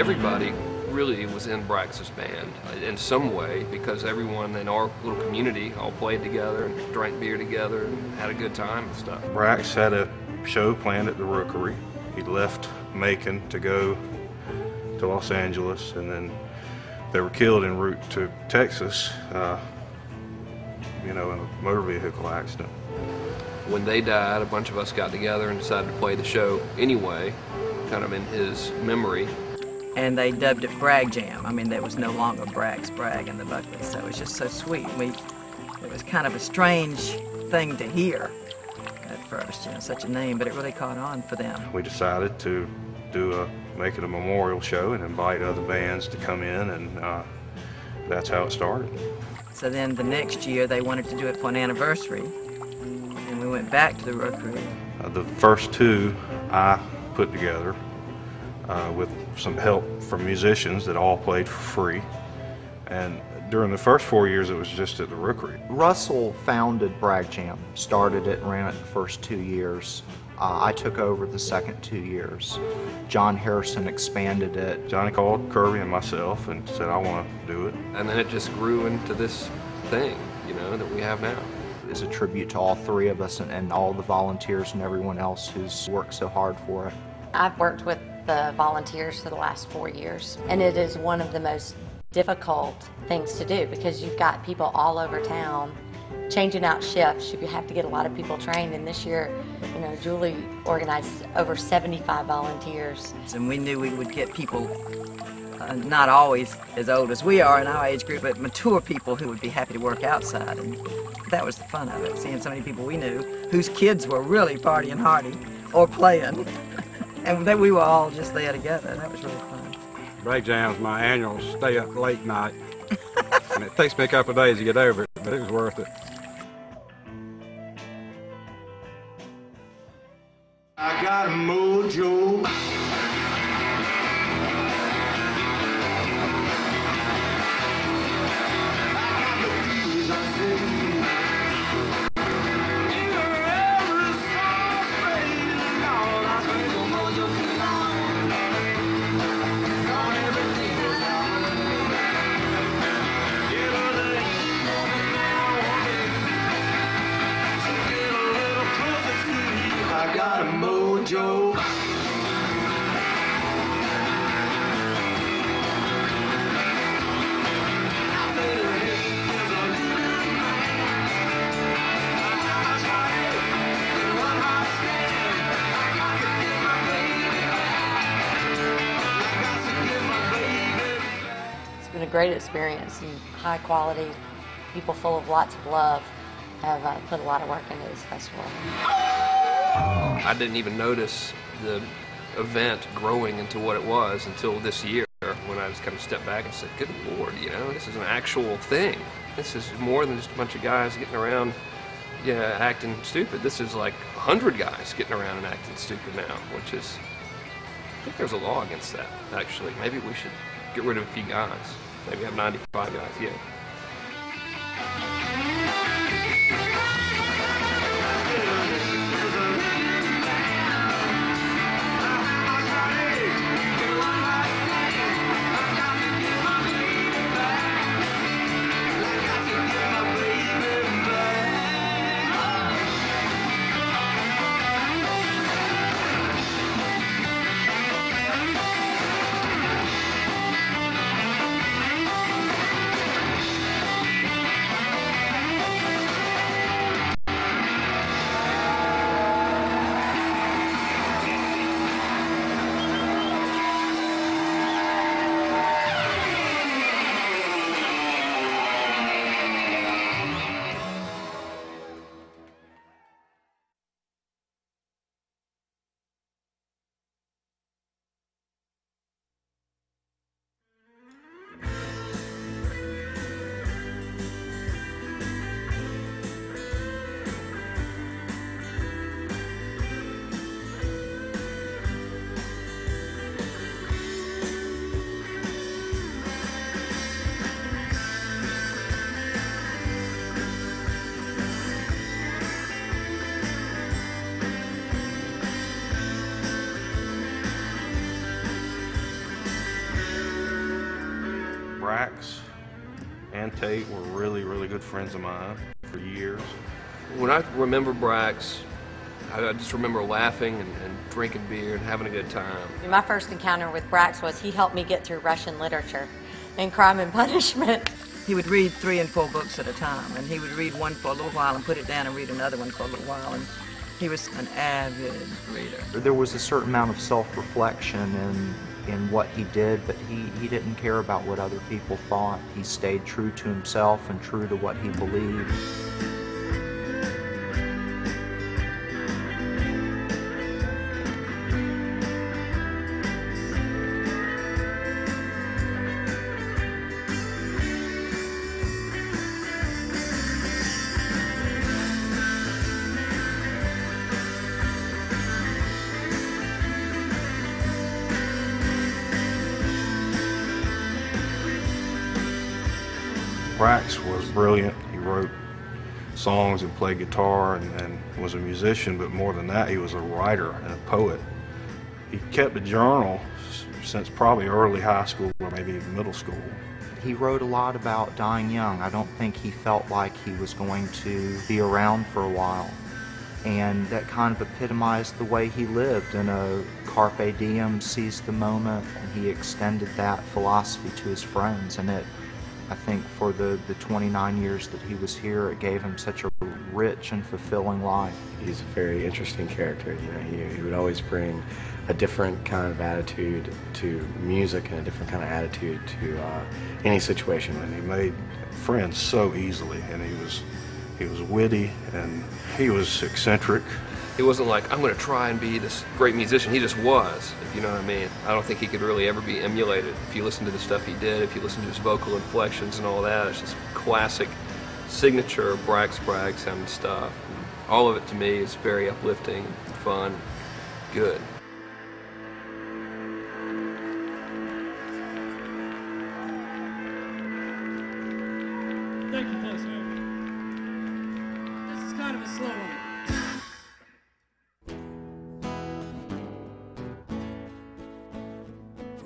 everybody really was in Bragg's band in some way, because everyone in our little community all played together and drank beer together and had a good time and stuff. Bragg had a show planned at the Rookery. He left Macon to go to Los Angeles, and then they were killed en route to Texas, in a motor vehicle accident. When they died, a bunch of us got together and decided to play the show anyway, kind of in his memory. And they dubbed it Bragg Jam. I mean, there was no longer Bragg's Bragg in the Buckley, so it was just so sweet. It was kind of a strange thing to hear at first, such a name, but it really caught on for them. We decided to make it a memorial show and invite other bands to come in, and that's how it started. So then the next year they wanted to do it for an anniversary, and we went back to the Rookery. The first two I put together with some help from musicians that all played for free. And during the first 4 years, it was just at the Rookery. Russell founded Bragg Jam, started it and ran it the first 2 years. I took over the second 2 years. John Harrison expanded it. Johnny called Kirby and myself and said, I want to do it. And then it just grew into this thing, that we have now. It's a tribute to all three of us and all the volunteers and everyone else who's worked so hard for it. I've worked with the volunteers for the last 4 years, and it is one of the most difficult things to do because you've got people all over town changing out shifts. You have to get a lot of people trained, and this year, Julie organized over 75 volunteers. And we knew we would get people, not always as old as we are in our age group, but mature people who would be happy to work outside, and that was the fun of it, seeing so many people we knew whose kids were really partying hardy or playing. And then we were all just there together. That was really fun. Bragg Jam's my annual stay up late night. And it takes me a couple of days to get over it, but it was worth it. I got a mojo. I got a mojo. It's been a great experience and high quality, people full of lots of love have put a lot of work into this festival. I didn't even notice the event growing into what it was until this year, when I just kind of stepped back and said, good Lord, this is an actual thing. This is more than just a bunch of guys getting around acting stupid. This is like 100 guys getting around and acting stupid now, which is, I think there's a law against that, actually. Maybe we should get rid of a few guys. Maybe have 95 guys, yeah. Brax and Tate were really, really good friends of mine for years. When I remember Brax, I just remember laughing and drinking beer and having a good time. My first encounter with Brax was he helped me get through Russian literature and Crime and Punishment. He would read 3 and 4 books at a time, and he would read one for a little while and put it down and read another one for a little while, and he was an avid reader. There was a certain amount of self-reflection in what he did, but he didn't care about what other people thought. He stayed true to himself and true to what he believed. Brax was brilliant. He wrote songs and played guitar and was a musician, but more than that, he was a writer and a poet. He kept a journal since probably early high school or maybe even middle school. He wrote a lot about dying young. I don't think he felt like he was going to be around for a while. And that kind of epitomized the way he lived in a carpe diem, seize the moment, and he extended that philosophy to his friends. And I think for the 29 years that he was here, it gave him such a rich and fulfilling life. He's a very interesting character. You know, he would always bring a different kind of attitude to music and a different kind of attitude to any situation. And he made friends so easily, and he was witty and he was eccentric. He wasn't like, I'm going to try and be this great musician. He just was, if you know what I mean. I don't think he could really ever be emulated. If you listen to the stuff he did, if you listen to his vocal inflections and all that, it's just classic signature Bragg sounding stuff. And all of it to me is very uplifting, fun, good. Thank you, folks. This is kind of a slow one.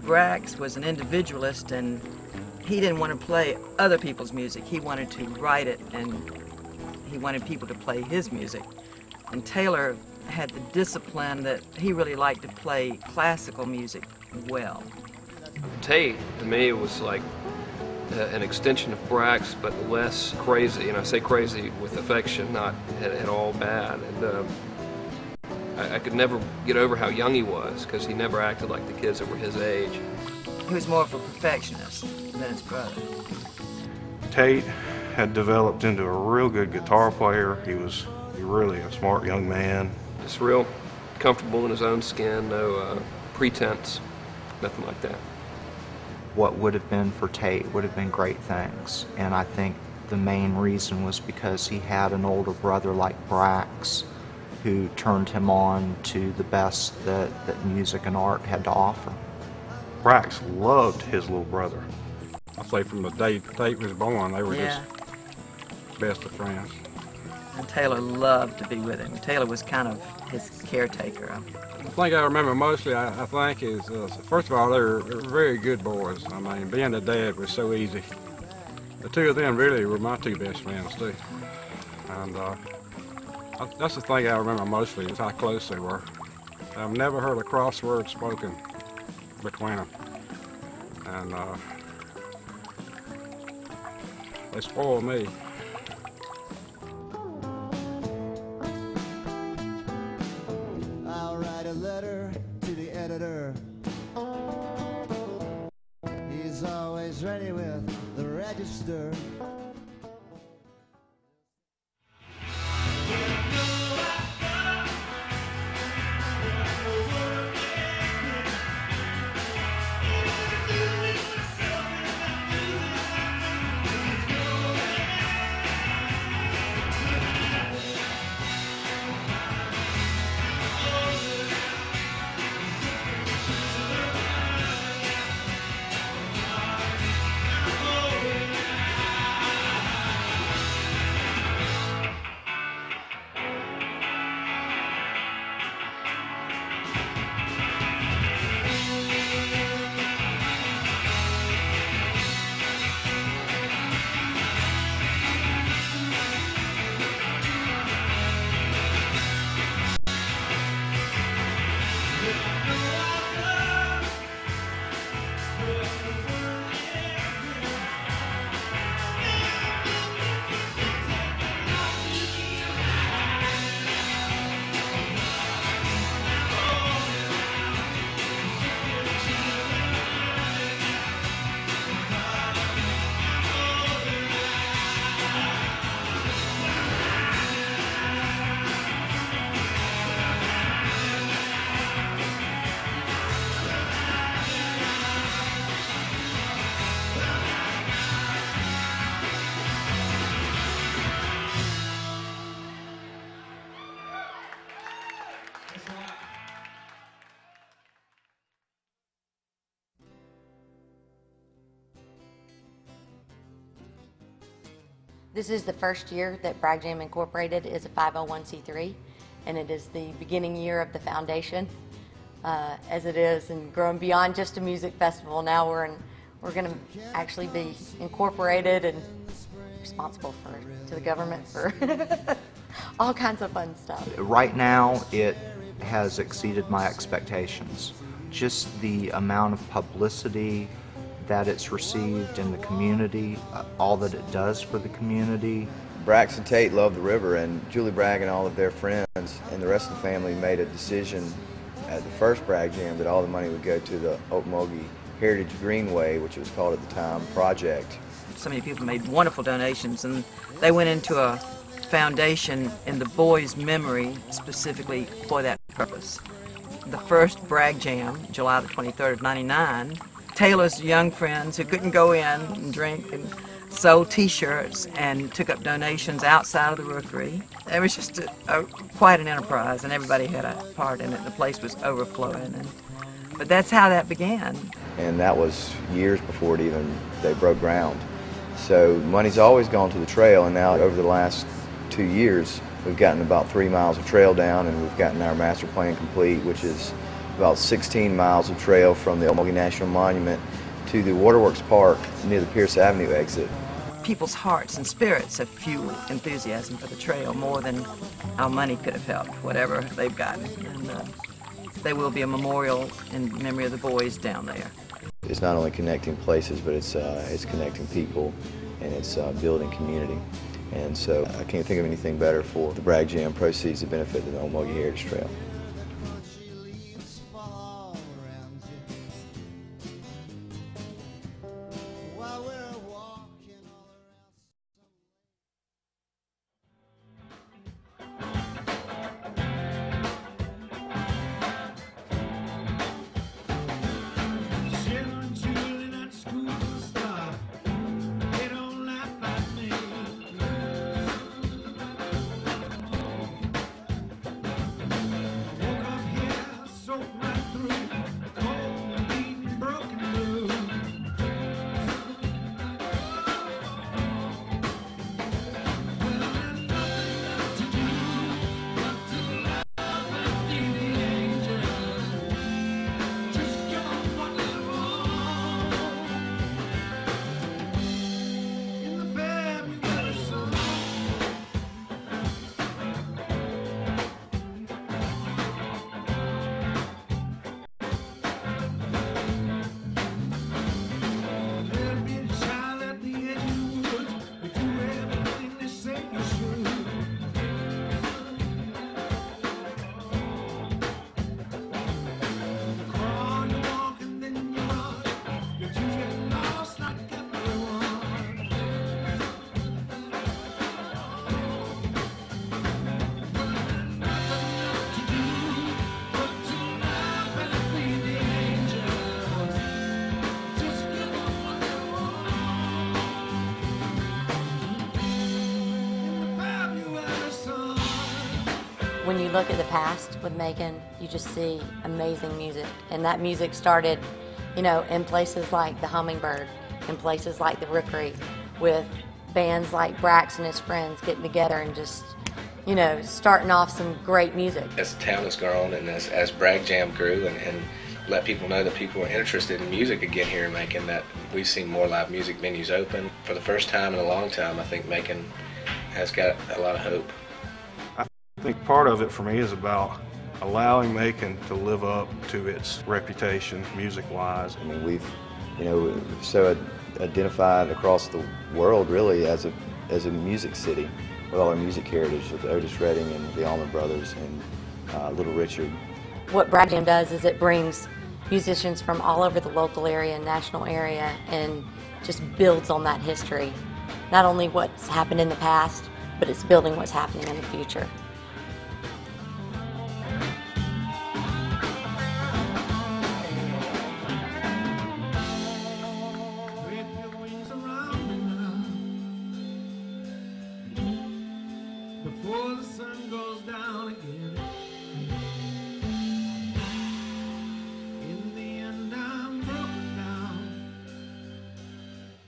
Bragg was an individualist, and he didn't want to play other people's music. He wanted to write it, and he wanted people to play his music. And Taylor had the discipline that he really liked to play classical music well. Tate, to me, was like an extension of Bragg's, but less crazy. And I say crazy with affection, not at all bad. And I could never get over how young he was, because he never acted like the kids that were his age. He was more of a perfectionist than his brother. Tate had developed into a real good guitar player. He was really a smart young man. Just real comfortable in his own skin, no pretense, nothing like that. What would have been for Tate would have been great things, and I think the main reason was because he had an older brother like Brax, who turned him on to the best that music and art had to offer. Brax loved his little brother. I say from the day Tate was born, they were just best of friends. And Taylor loved to be with him. Taylor was kind of his caretaker. The thing I remember mostly, I think, is first of all, they were very good boys. I mean, being a dad was so easy. The two of them really were my two best friends too. And that's the thing I remember mostly, is how close they were. I've never heard a cross word spoken between them. And they spoiled me. I'll write a letter to the editor. He's always ready with the register. This is the first year that Bragg Jam Incorporated is a 501c3, and it is the beginning year of the foundation, as it is, and growing beyond just a music festival. Now we're going to actually be incorporated and responsible to the government for all kinds of fun stuff. Right now, it has exceeded my expectations. Just the amount of publicity that it's received in the community, all that it does for the community. Braxton Tate loved the river, and Julie Bragg and all of their friends and the rest of the family made a decision at the first Bragg Jam that all the money would go to the Okmulgee Heritage Greenway, which it was called at the time, project. So many people made wonderful donations, and they went into a foundation in the boys' memory specifically for that purpose. The first Bragg Jam, July the 23rd of '99, Taylor's young friends who couldn't go in and drink and sold T-shirts and took up donations outside of the rookery. It was just quite an enterprise, and everybody had a part in it. The place was overflowing, but that's how that began. And that was years before they broke ground. So money's always gone to the trail, and now over the last 2 years we've gotten about 3 miles of trail down, and we've gotten our master plan complete, which is about 16 miles of trail from the Okmulgee National Monument to the Waterworks Park near the Pierce Avenue exit. People's hearts and spirits have fueled enthusiasm for the trail more than our money could have helped, whatever they've gotten. And there will be a memorial in memory of the boys down there. It's not only connecting places, but it's connecting people, and it's building community. And so I can't think of anything better for the Bragg Jam proceeds to benefit the Okmulgee Heritage Trail. When you look at the past with Macon, you just see amazing music. And that music started, in places like the Hummingbird, in places like the Rookery, with bands like Brax and his friends getting together and just, starting off some great music. As the town has grown, and as Bragg Jam grew, and let people know that people are interested in music again here in Macon, that we've seen more live music venues open. For the first time in a long time, I think Macon has got a lot of hope. I think part of it for me is about allowing Macon to live up to its reputation music-wise. I mean, we've, so identified across the world really as a music city with all our music heritage with Otis Redding and the Allman Brothers and Little Richard. What Bragg Jam does is it brings musicians from all over the local area and national area and just builds on that history. Not only what's happened in the past, but it's building what's happening in the future. Before the sun goes down again, in the end I'm broken down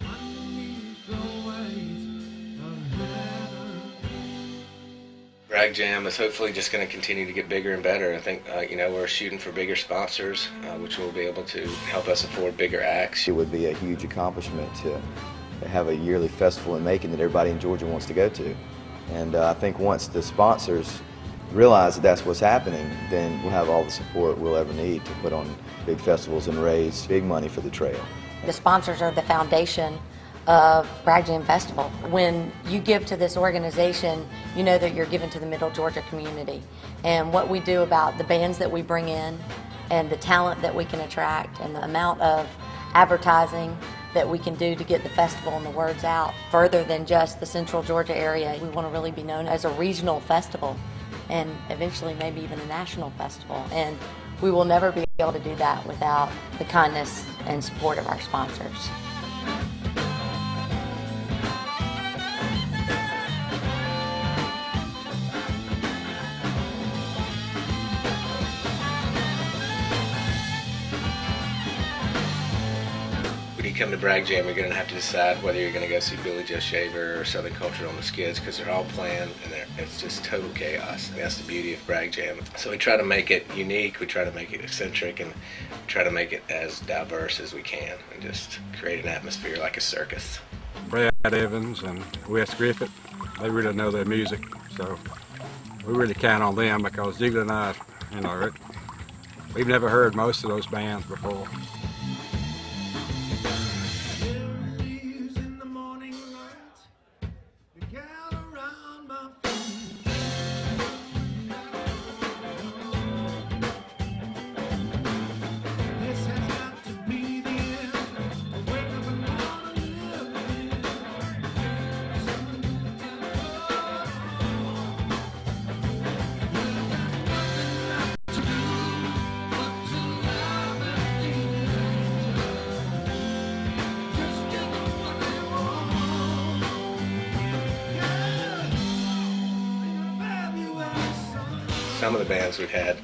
underneath the weight of Bragg Jam is hopefully just going to continue to get bigger and better. I think, we're shooting for bigger sponsors, which will be able to help us afford bigger acts. It would be a huge accomplishment to have a yearly festival in Macon that everybody in Georgia wants to go to. And I think once the sponsors realize that that's what's happening, then we'll have all the support we'll ever need to put on big festivals and raise big money for the trail. The sponsors are the foundation of Bragg Jam Festival. When you give to this organization, you know that you're giving to the Middle Georgia community. And what we do about the bands that we bring in and the talent that we can attract and the amount of advertising that we can do to get the festival and the words out further than just the Central Georgia area. We want to really be known as a regional festival and eventually maybe even a national festival. And we will never be able to do that without the kindness and support of our sponsors. When you come to Bragg Jam, you're going to have to decide whether you're going to go see Billy Joe Shaver or Southern Culture on the Skids, because they're all playing and it's just total chaos. And that's the beauty of Bragg Jam. So we try to make it unique, we try to make it eccentric, and we try to make it as diverse as we can and just create an atmosphere like a circus. Brad Evans and Wes Griffith, they really know their music, so we really count on them because Julie and I, we've never heard most of those bands before. Some of the bands we've had,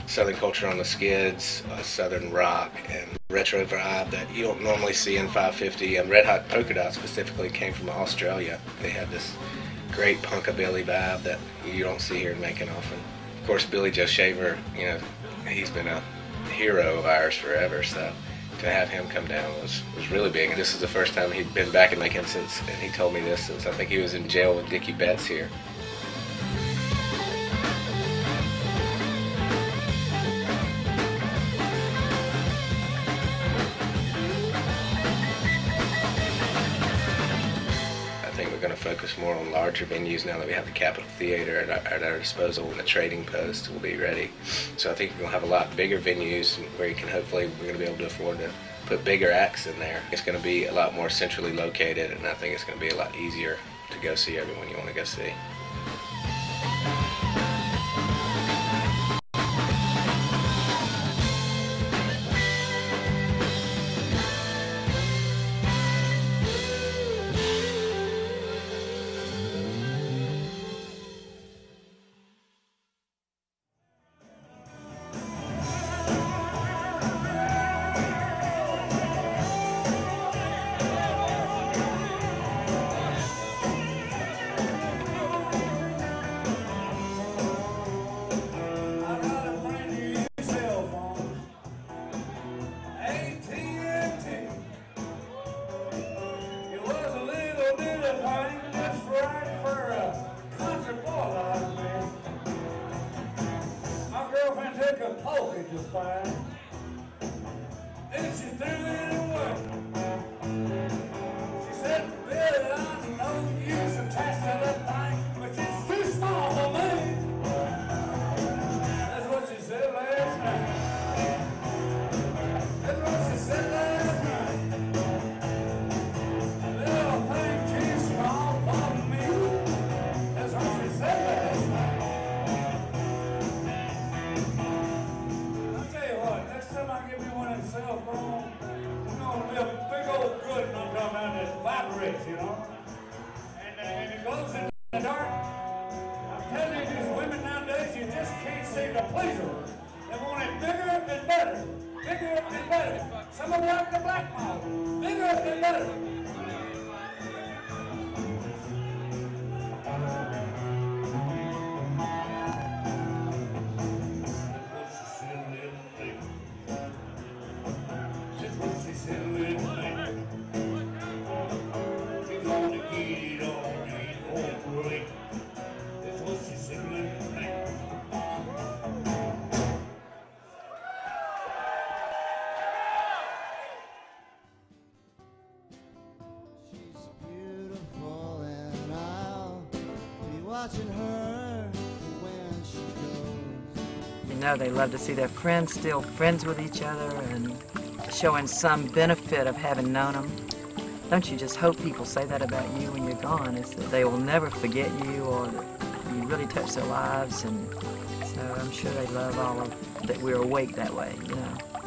Southern Culture on the Skids, Southern Rock, and retro vibe that you don't normally see in 550. Red Hot Polka Dot specifically came from Australia. They have this great punkabilly vibe that you don't see here in Macon often. Of course, Billy Joe Shaver, he's been a hero of ours forever, so to have him come down was really big. And this is the first time he'd been back in Macon since, and he told me this since I think he was in jail with Dickie Betts here. Going to focus more on larger venues now that we have the Capitol Theater at our disposal, and the Trading Post will be ready. So I think we're going to have a lot bigger venues where you can we're going to be able to afford to put bigger acts in there. It's going to be a lot more centrally located, and I think it's going to be a lot easier to go see everyone you want to go see. watching her when she goes. You know, they love to see their friends still friends with each other and showing some benefit of having known them. Don't you just hope people say that about you when you're gone, is that they will never forget you or that you really touch their lives. And so I'm sure they love all of that we're awake that way, you know. I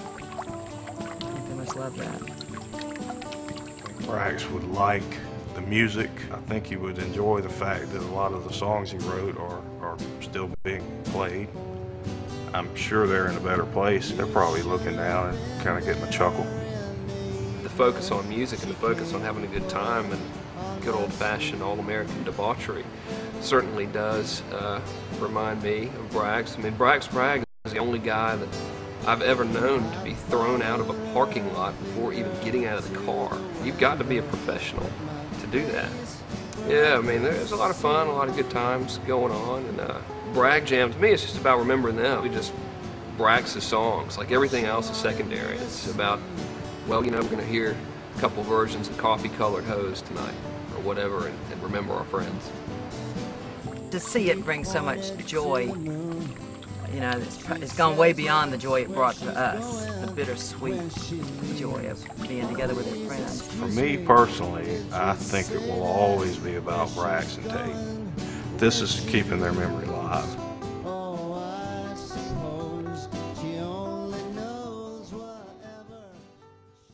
think they must love that. Bragg would like the music. I think he would enjoy the fact that a lot of the songs he wrote are still being played. I'm sure they're in a better place. They're probably looking down and kind of getting a chuckle. The focus on music and the focus on having a good time and good old-fashioned all-American debauchery certainly does remind me of Bragg. I mean, Bragg is the only guy that I've ever known to be thrown out of a parking lot before even getting out of the car. You've got to be a professional to do that. Yeah, I mean, there's a lot of fun, a lot of good times going on, and Bragg Jam, to me, it's just about remembering them. We just Bragg's the songs, like everything else is secondary. It's about, well, you know, we're going to hear a couple versions of Coffee-Colored Hose tonight, or whatever, and remember our friends. To see it bring so much joy, you know, it's gone way beyond the joy it brought to us, the bittersweet joy of being together with your friends. For me personally, I think it will always be about Bragg and Tate. This is keeping their memory alive. Oh, I suppose she only knows whatever she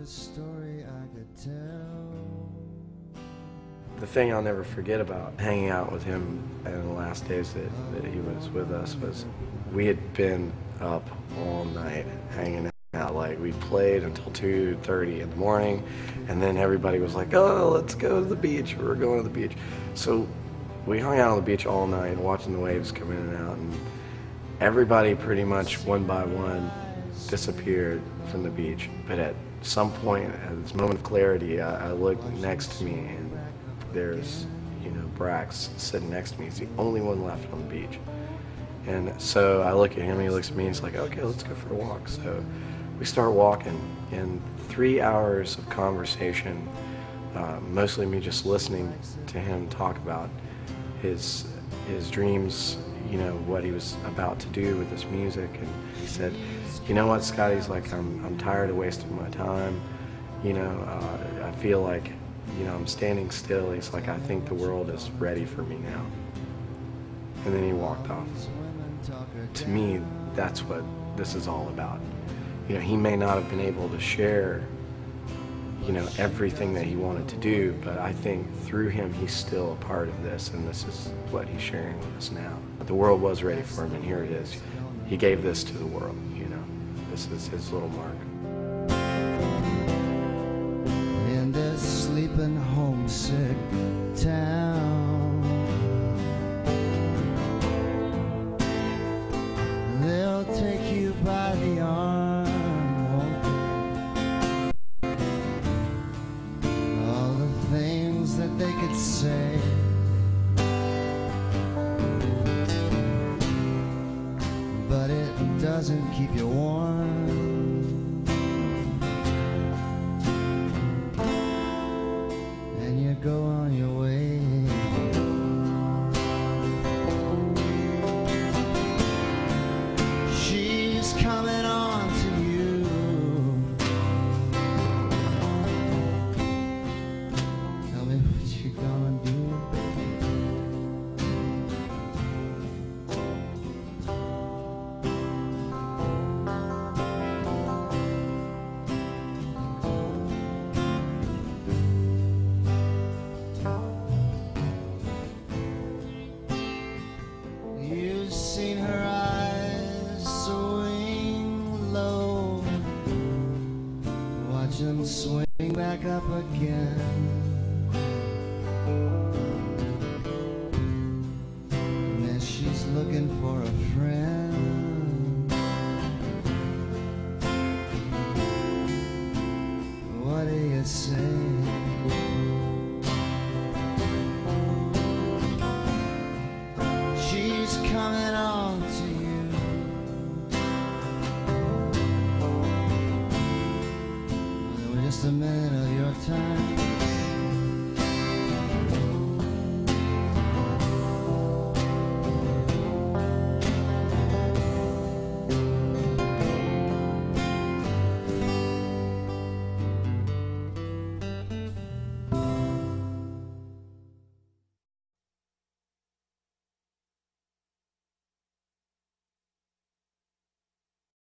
story I could tell. The thing I'll never forget about hanging out with him in the last days that he was with us was we had been up all night hanging out. Like, we played until 2:30 in the morning, and then everybody was like, oh, let's go to the beach. We're going to the beach. So we hung out on the beach all night watching the waves come in and out, and everybody pretty much one by one disappeared from the beach. But at some point, at this moment of clarity, I looked next to me, and there's, Bragg sitting next to me. He's the only one left on the beach. And so I look at him, he looks at me, and he's like, okay, let's go for a walk. So we start walking, and 3 hours of conversation, mostly me just listening to him talk about his dreams, what he was about to do with his music. And he said, you know what, Scott, he's like, I'm tired of wasting my time. I feel like, I'm standing still. He's like, I think the world is ready for me now. and then he walked off. To me, that's what this is all about. You know, he may not have been able to share, you know, everything that he wanted to do, but I think through him he's still a part of this, and this is what he's sharing with us now. The world was ready for him, and here it is. He gave this to the world, you know. This is his little mark. In this sleeping homesick town, they'll take you by the arm, won't they? All the things that they could say, but it doesn't keep you warm. And you're going